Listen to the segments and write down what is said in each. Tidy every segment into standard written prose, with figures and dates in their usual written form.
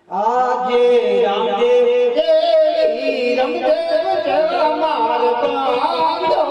આજે રામદેવ રમદેવ જવા માર બાંધો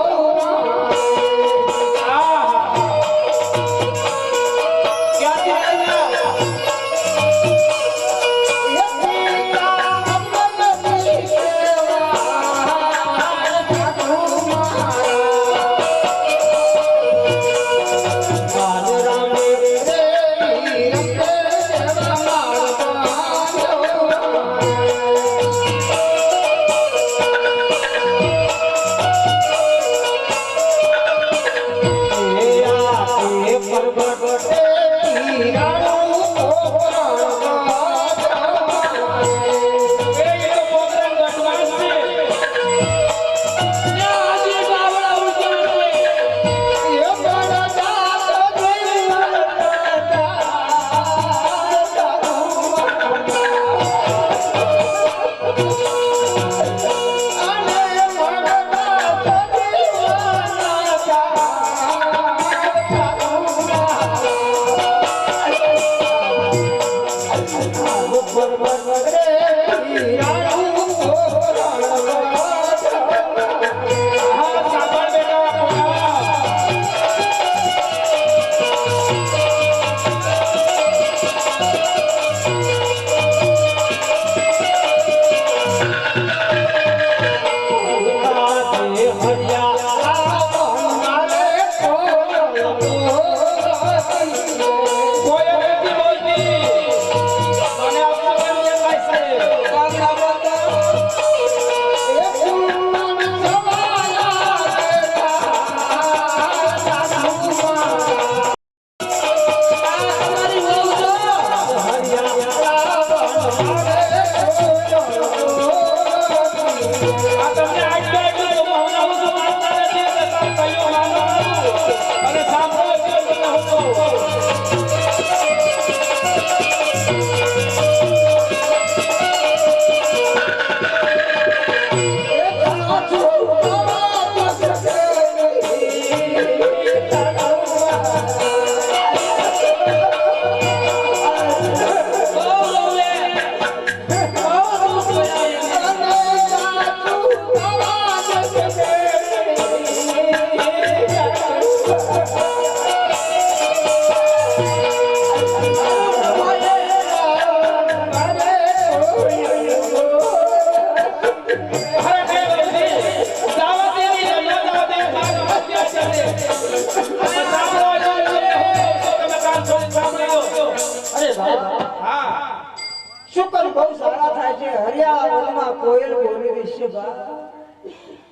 શુકર બહુ સારા થાય છે હરિયાવળમાં કોયલ બોલી રહી છે બા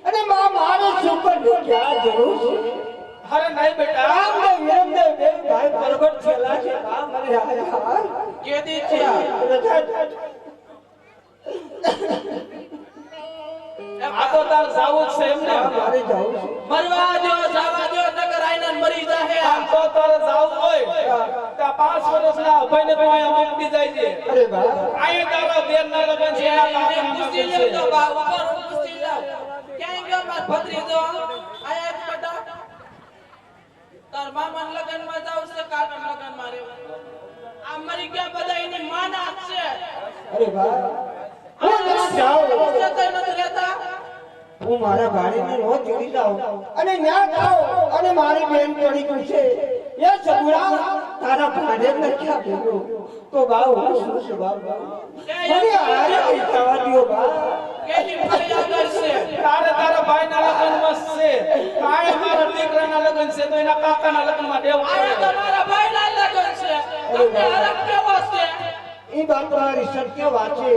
અને માં મારે શુકર ની ક્યાં જરૂર છે અરે નહીં બેટા રામદેવ વિરમદેવ બે ભાઈ પ્રગટ થયેલા છે બા મને આયા કેદી છે આ તો તાર જાવું છે એમને મારે જાવું છે મરવા જો જાવા જો નગર આઈના મરી જાહે આમ તો તારે જાવું હોય તા 5 વર્ષના અભયને તો અહીંયા મૂકી જાય છે અરે બા આયે તારા દેરના લગન છે આ કાકા પૂછી લે તો બા ઉપર પૂછી લે ક્યાં ગયો માર ભત્રીજો આયા બેટા તાર મામા લગન માં જાવ છે કાકા લગન માં રેવા આ મરી ગયા બધા એની માં ના છે અરે બા હું જાઉં નથી રહેતા હું મારા ભાણીને રોજ જોડી જાઉં અને ન્યા જાઉં અને મારી બેન પડી ગઈ છે એ સગુડા તારા ભાડે લખ્યા ભેગો તો બાવ શું છે બાવ મને આરે જવા દિયો બા કેલી ફરી આગળ છે તારા ભાઈના લગન માં છે કાય મારા દીકરાના લગન છે તો એના કાકાના લગન માં દેવું આ તમારા ભાઈના લગન છે તમને હરખ કેવો છે ઈ બાત મારી સત્ય વાંચે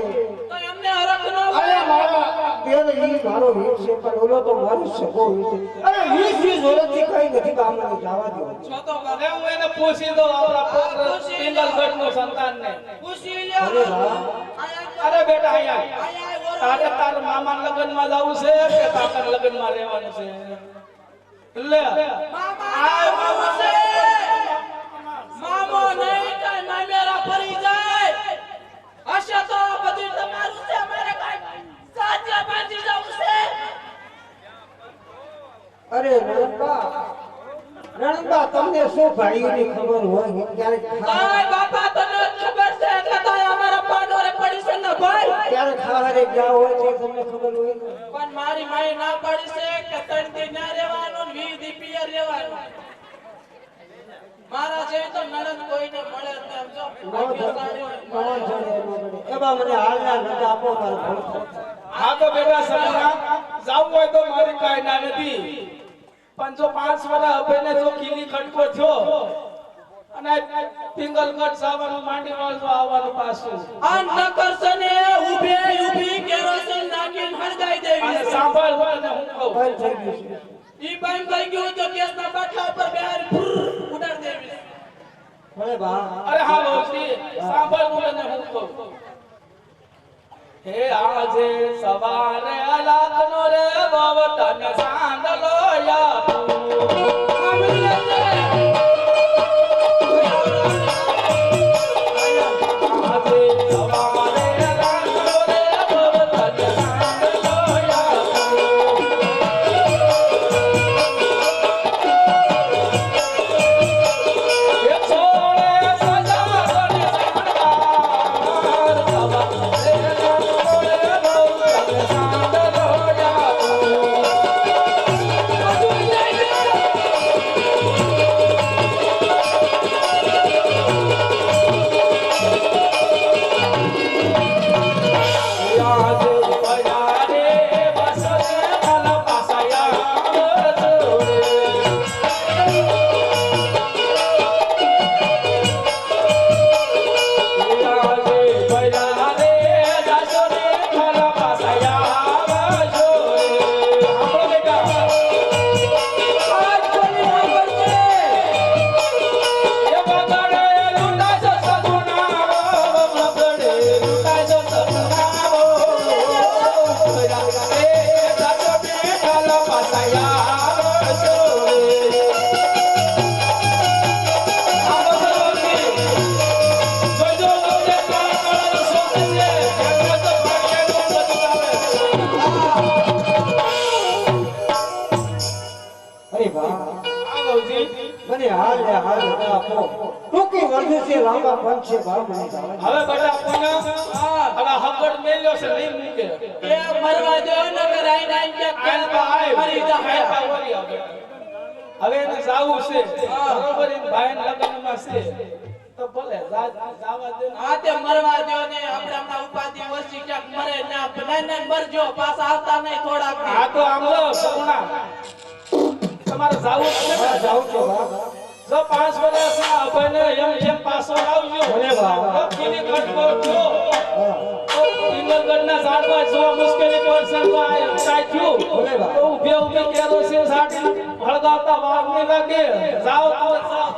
તો એમને હરખ ન અરે મારા બેન ઈ મારો વીર છે પણ ઓલો તો મારો સગો વીર છે અરે 20 વર્ષથી કઈ નથી ગામને જવા દો છો તો હવે હું એને પૂછી દઉં આપણા પુત્ર પિંગલગઢનો સંતાનને પૂછી લ્યો અરે વાહ અરે બેટા અહીંયા તારે તાર મામાના લગનમાં જવું છે કે કાકાના લગનમાં રહેવાનું છે લે મામા મામા છે મામો નહીં કઈ મામેરા ફરી જાય હશે તો બધું તમારું છે મારે કઈ સાચા બાજી જવું છે અરે રણબા તમને શું ભાઈઓની ખબર હોય ક્યારે કાય બાપા તને ખબર છે એટલે તો અમારા પાડોરે તારીખ જ્યાં હોય તે તમને ખબર હોય ને? પણ મારી માઈ ના પાડી છે કે 3 દી ના રહેવાનું ને 20 દી પિયર રહેવાનું. મારા જેવી તો નણંદ કોઈને મળે જ નહીં. જો એમાં મને હાલના નતા આપો મારો ભલો થાય. હા તો બેટા સગુણા જાવું હોય તો મારી કાંઈ ના નથી, પણ જો 5 વર્ષ અભયને જો કીલી ખટકો થયો અને પિંગલગઢ જવાનું માંડી વાળજો આવવાનું પાછું આ ન કરશે ને ઊભી કેરોસીન નાખીને હળગાઈ દેવી અને છે. સાંભળ મને હું કહું બંધ થઈ ગયું છે. ઈ બાઈમ થઈ ગયું તો કેસના બાટલા ઉપર બેહારી ઉડાડ દેવી છે. ભલે બા અરે હા લોસી સાંભળ મને હું કહું. હે આજે સવારે અલાખનો રે બવતન સાંડલો સાંભળી લેજે. આજે સવારે અલાખનો રે બવતન સાંડલો એ છોડે સજા કરે અરે બા મને હાલ ને હાલ નતા આપો. ટૂંકી વર્ષે છે લાંબા પંચ છે બા મને જવા દે. હવે બેટા પૂનમ હવે હગડ મેલ્યો છે નહીં મૂકે એ મરવા દો ન કરાઈ નાઈ કે આલ ભાઈ મરી જાય. હવે એને જાવું છે બરોબર એમ ભાઈના લગ્નમાં છે તો ભલે જાવા દે ને. હા તે મરવા દો ને આપણે હમણાં ઉપાધિ ઓછી ક્યાંક મરે ના નાના મરજો પાછા આવતા નહીં થોડાક દી. આ તો આમ લો સગુણા તમારે જાવું છે હા, ને? જાઉં છું બા. જો 5 વર્ષના અભયને એમ પાછો લાવજો ભલે બા. તો કીલી ખટકો થયો હા. પિંગલગઢના ઝાડમાં જો મુશ્કેલી પડશે તો આ સાચ્યું ભલે બા. તો ઊભે ઊભે કેરોસીન સાટી હળગાવતા વાર નહીં લાગે. જાઓ તો જાઓ.